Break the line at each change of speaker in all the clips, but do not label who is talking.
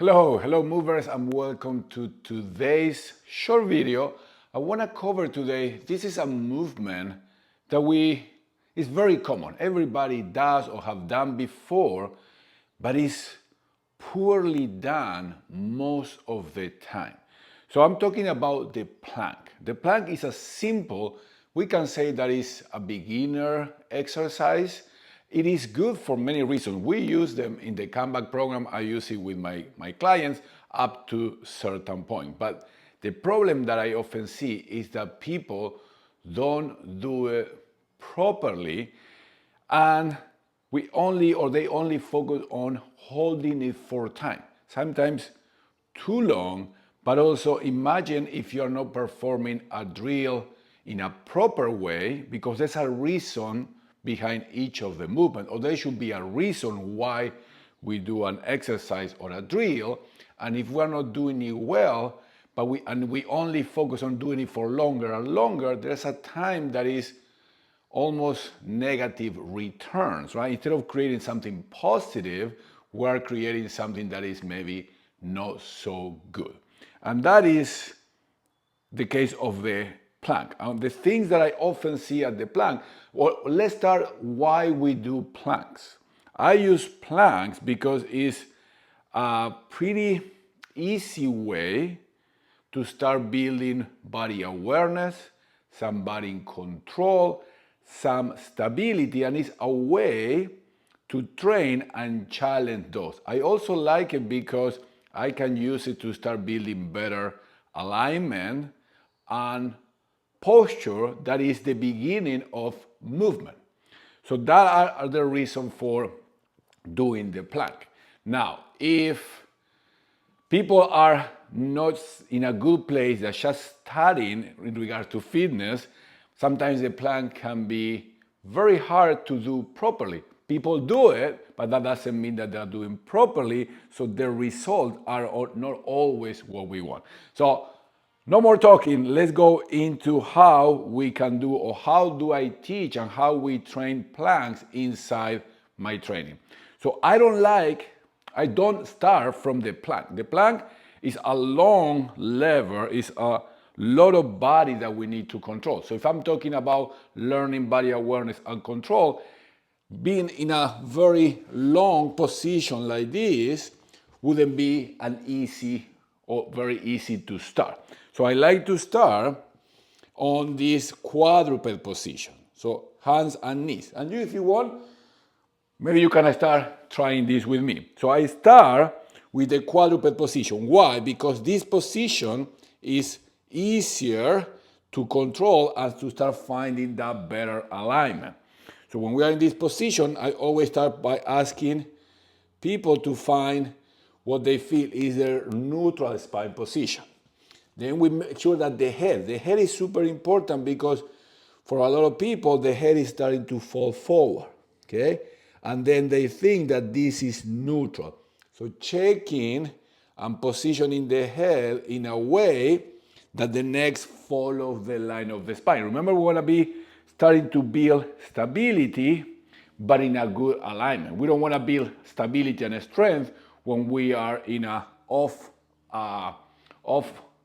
Hello movers, and welcome to today's short video. I want to cover today, this is a movement that is very common. Everybody does or have done before, but it's poorly done most of the time. So I'm talking about the plank. The plank is a simple, we can say that is a beginner exercise. It is good for many reasons. We use them in the comeback program. I use it with my clients up to a certain point. But the problem that I often see is that people don't do it properly, and they only focus on holding it for time. Sometimes too long, but also imagine if you're not performing a drill in a proper way, because there's a reason behind each of the movement, or there should be a reason why we do an exercise or a drill. And if we're not doing it well, but we only focus on doing it for longer and longer, there's a time that is almost negative returns, right? Instead of creating something positive, we're creating something that is maybe not so good. And that is the case of the plank. The things that I often see at the plank, well, let's start why we do planks. I use planks because it's a pretty easy way to start building body awareness, some body control, some stability, and it's a way to train and challenge those. I also like it because I can use it to start building better alignment and posture that is the beginning of movement. So that are the reason for doing the plank. Now, if people are not in a good place, they're just starting in regard to fitness, sometimes the plank can be very hard to do properly. People do it, but that doesn't mean that they're doing properly, so the results are not always what we want. So no more talking, let's go into how we can do, or how do I teach and how we train planks inside my training. So I don't start from the plank. The plank is a long lever, is a lot of body that we need to control. So if I'm talking about learning body awareness and control, being in a very long position like this wouldn't be an easy or very easy to start. So I like to start on this quadruped position. So hands and knees. And you, if you want, maybe you can start trying this with me. So I start with the quadruped position. Why? Because this position is easier to control and to start finding that better alignment. So when we are in this position, I always start by asking people to find what they feel is their neutral spine position. Then we make sure that the head is super important, because for a lot of people, the head is starting to fall forward, okay? And then they think that this is neutral. So checking and positioning the head in a way that the necks follow the line of the spine. Remember, we want to be starting to build stability, but in a good alignment. We don't want to build stability and strength when we are in a off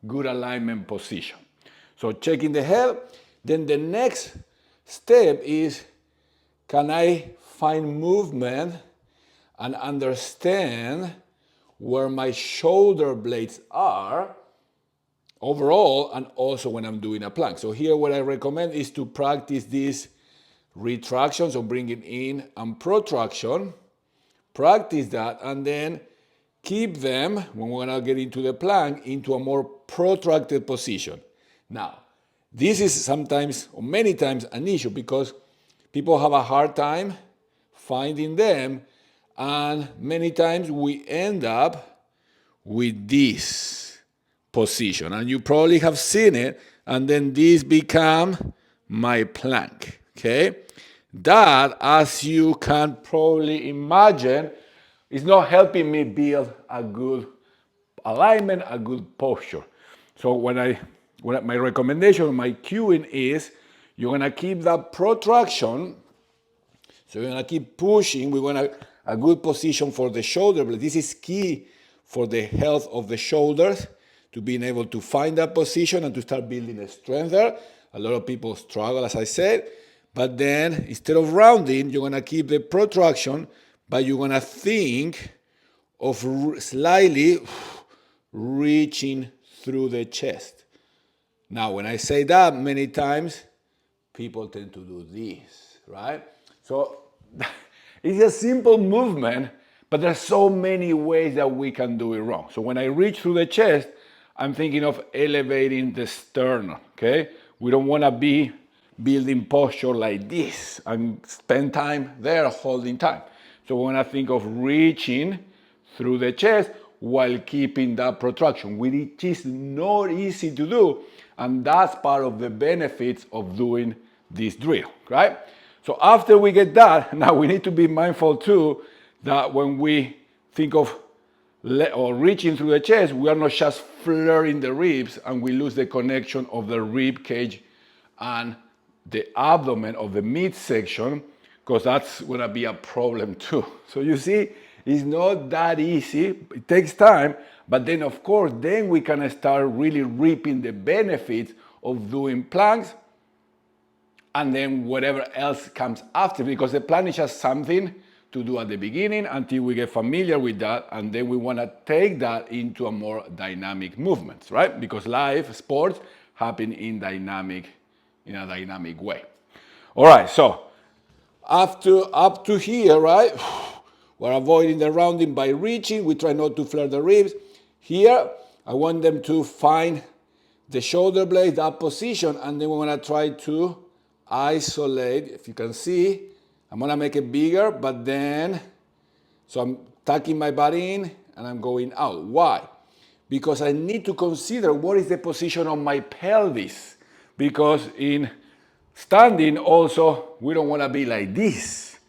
good alignment position. So checking the head. Then the next step is, can I find movement and understand where my shoulder blades are overall, and also when I'm doing a plank. So here what I recommend is to practice this retraction, so bringing in and protraction, practice that, and then keep them, when we're gonna get into the plank, into a more protracted position. Now, this is sometimes, or many times, an issue, because people have a hard time finding them, and many times we end up with this position, and you probably have seen it, and then this become my plank, okay? That, as you can probably imagine, is not helping me build a good alignment, a good posture. So my recommendation, my cueing is, you're gonna keep that protraction, so you're gonna keep pushing. We want a good position for the shoulder blade. This is key for the health of the shoulders, to being able to find that position and to start building a strength there. A lot of people struggle, as I said, but then instead of rounding, you're gonna keep the protraction, but you're gonna think of slightly reaching through the chest. Now, when I say that many times, people tend to do this, right? So it's a simple movement, but there's so many ways that we can do it wrong. So when I reach through the chest, I'm thinking of elevating the sternum, okay? We don't want to be building posture like this and spend time there holding time. So when I think of reaching through the chest while keeping that protraction, which is not easy to do, and that's part of the benefits of doing this drill, right? So after we get that, now we need to be mindful too that when we think of reaching through the chest, we are not just flaring the ribs and we lose the connection of the rib cage and the abdomen of the midsection, because that's gonna be a problem too. So you see, it's not that easy. It takes time, but then of course, then we can start really reaping the benefits of doing planks and then whatever else comes after, because the plank is just something to do at the beginning until we get familiar with that, and then we want to take that into a more dynamic movements, right? Because life, sports happen in a dynamic way. All right, so up to here, right? We're avoiding the rounding by reaching. We try not to flare the ribs. Here, I want them to find the shoulder blade, that position, and then we're gonna try to isolate. If you can see, I'm gonna make it bigger, but then, so I'm tucking my body in and I'm going out. Why? Because I need to consider what is the position of my pelvis. Because in standing also, we don't wanna be like this,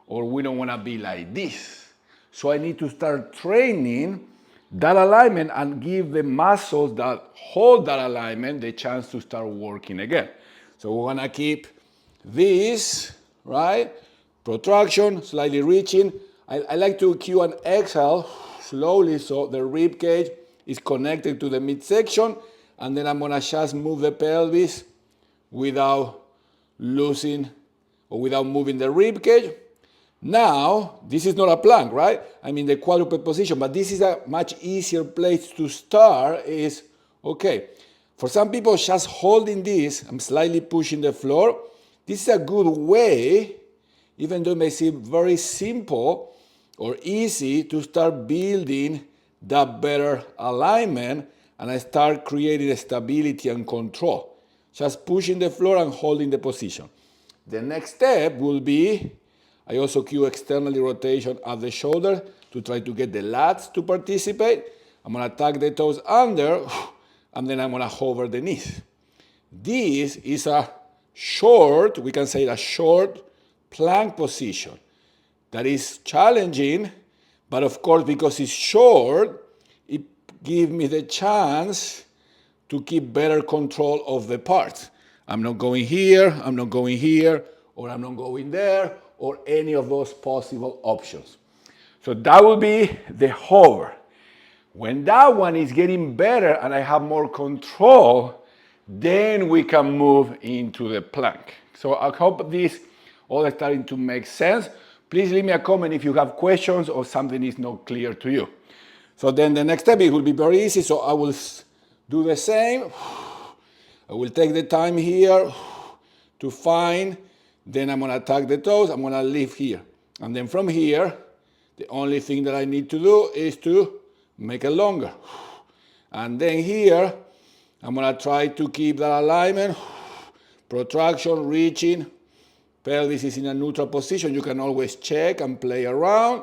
or we don't wanna be like this. So I need to start training that alignment and give the muscles that hold that alignment the chance to start working again. So we're gonna keep this, right? Protraction, slightly reaching. I like to cue an exhale slowly so the rib cage is connected to the midsection, and then I'm gonna just move the pelvis without losing or without moving the rib cage. Now, this is not a plank, right? I'm in the quadruped position, but this is a much easier place to start is, okay, for some people just holding this, I'm slightly pushing the floor. This is a good way, even though it may seem very simple or easy, to start building that better alignment, and I start creating stability and control. Just pushing the floor and holding the position. The next step will be, I also cue externally rotation at the shoulder to try to get the lats to participate. I'm gonna tuck the toes under, and then I'm gonna hover the knees. This is a short, we can say a short plank position that is challenging, but of course, because it's short, it gives me the chance to keep better control of the parts. I'm not going here, I'm not going here, or I'm not going there, or any of those possible options. So that will be the hover. When that one is getting better and I have more control, then we can move into the plank. So I hope this all is starting to make sense. Please leave me a comment if you have questions or something is not clear to you. So then the next step, it will be very easy. So I will do the same. I will take the time here to find, then I'm gonna tuck the toes, I'm gonna lift here. And then from here, the only thing that I need to do is to make it longer. And then here, I'm gonna try to keep that alignment, protraction, reaching, pelvis is in a neutral position. You can always check and play around.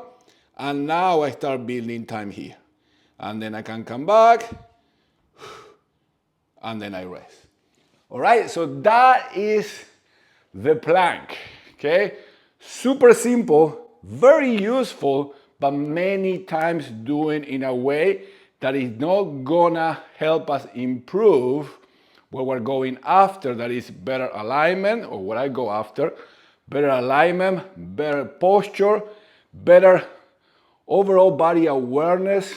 And now I start building time here. And then I can come back, and then I rest. All right, so that is the plank, okay? Super simple, very useful, but many times doing in a way that is not gonna help us improve what we're going after, that is better alignment, or what I go after, better alignment, better posture, better overall body awareness,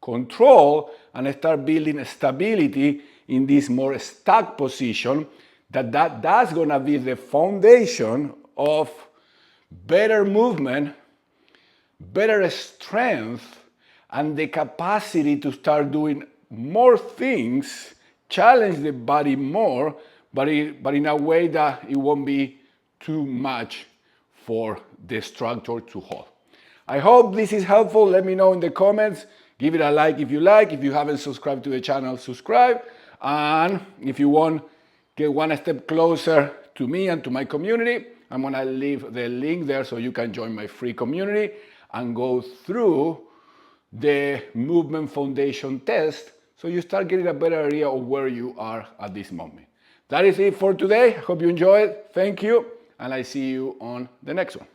control and start building stability in this more stuck position, that's going to be the foundation of better movement, better strength, and the capacity to start doing more things, challenge the body more, but in a way that it won't be too much for the structure to hold. I hope this is helpful. Let me know in the comments. Give it a like if you like. If you haven't subscribed to the channel, subscribe. And if you want, get one step closer to me and to my community, I'm gonna leave the link there so you can join my free community and go through the movement foundation test so you start getting a better idea of where you are at this moment. That is it for today. I hope you enjoyed. Thank you, and I see you on the next one.